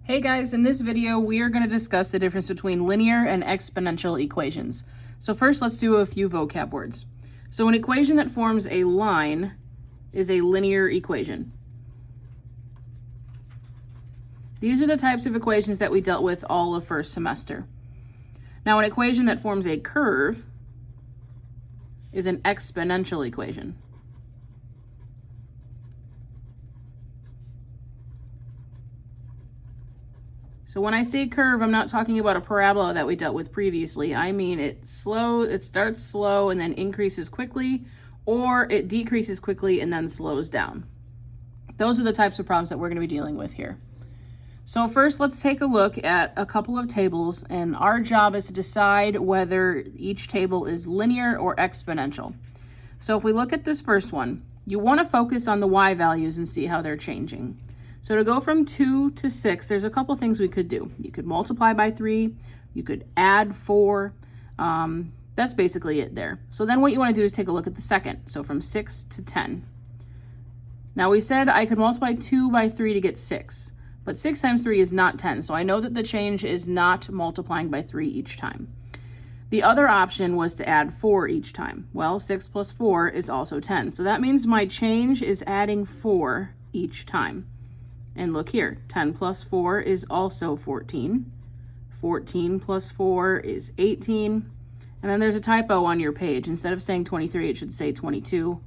Hey guys, in this video we are going to discuss the difference between linear and exponential equations. So first let's do a few vocab words. So an equation that forms a line is a linear equation. These are the types of equations that we dealt with all of first semester. Now an equation that forms a curve is an exponential equation. So when I say curve, I'm not talking about a parabola that we dealt with previously. I mean it starts slow and then increases quickly, or it decreases quickly and then slows down. Those are the types of problems that we're going to be dealing with here. So first, let's take a look at a couple of tables, and our job is to decide whether each table is linear or exponential. So if we look at this first one, you want to focus on the y values and see how they're changing. So to go from 2 to 6, there's a couple things we could do. You could multiply by 3, you could add 4. That's basically it there. So then what you want to do is take a look at the second. So from 6 to 10. Now we said I could multiply 2 by 3 to get 6, but 6 times 3 is not 10. So I know that the change is not multiplying by 3 each time. The other option was to add 4 each time. Well, 6 plus 4 is also 10. So that means my change is adding 4 each time. And look here, 10 plus 4 is also 14. 14 plus 4 is 18. And then there's a typo on your page. Instead of saying 23, it should say 22.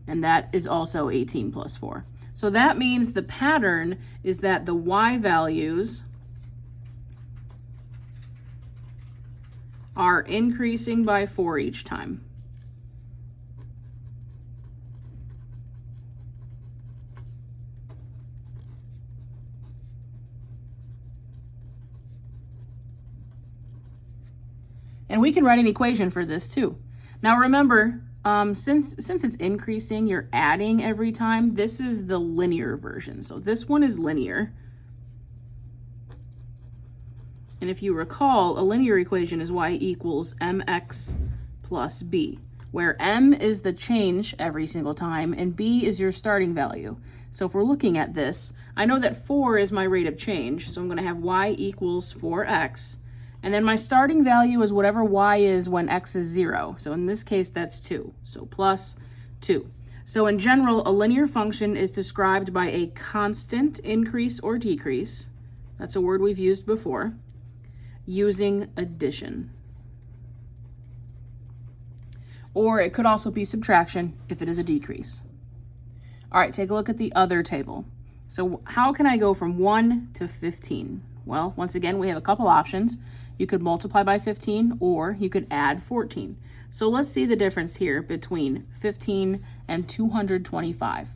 And that is also 18 plus 4. So that means the pattern is that the y values are increasing by 4 each time. And we can write an equation for this too. Now remember, since it's increasing, you're adding every time. This is the linear version. So this one is linear. And if you recall, a linear equation is y equals mx plus b, where m is the change every single time and b is your starting value. So if we're looking at this, I know that 4 is my rate of change. So I'm going to have y equals 4x. And then my starting value is whatever y is when x is 0. So in this case, that's 2. So plus 2. So in general, a linear function is described by a constant increase or decrease. That's a word we've used before. Using addition. Or it could also be subtraction if it is a decrease. All right, take a look at the other table. So how can I go from 1 to 15? Well, once again, we have a couple options. You could multiply by 15 or you could add 14. So let's see the difference here between 15 and 225.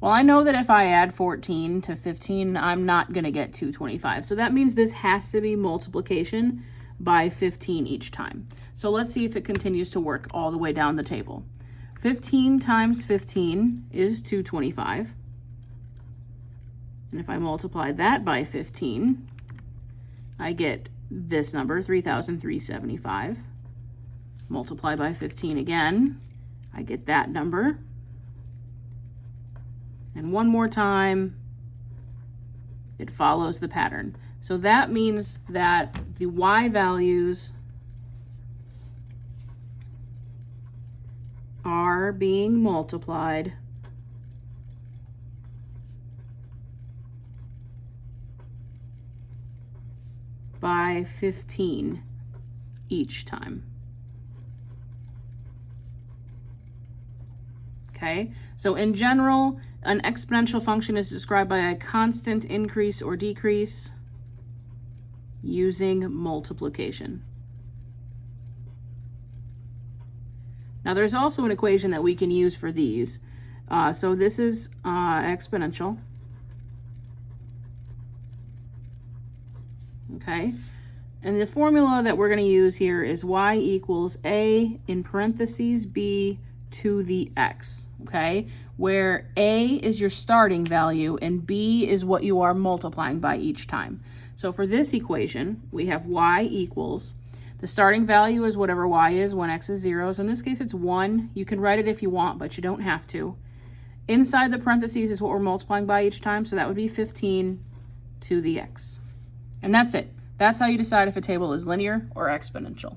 Well, I know that if I add 14 to 15, I'm not going to get 225. So that means this has to be multiplication by 15 each time. So let's see if it continues to work all the way down the table. 15 times 15 is 225. And if I multiply that by 15, I get this number, 3,375. Multiply by 15 again, I get that number. And one more time, it follows the pattern. So that means that the y values are being multiplied by 15 each time. Okay, so in general, an exponential function is described by a constant increase or decrease using multiplication. Now there's also an equation that we can use for these. So this is exponential. Okay, and the formula that we're going to use here is y equals a in parentheses b to the x, okay, where a is your starting value and b is what you are multiplying by each time. So for this equation, we have y equals, the starting value is whatever y is when x is 0. So in this case, it's 1. You can write it if you want, but you don't have to. Inside the parentheses is what we're multiplying by each time, so that would be 15 to the x. And that's it. That's how you decide if a table is linear or exponential.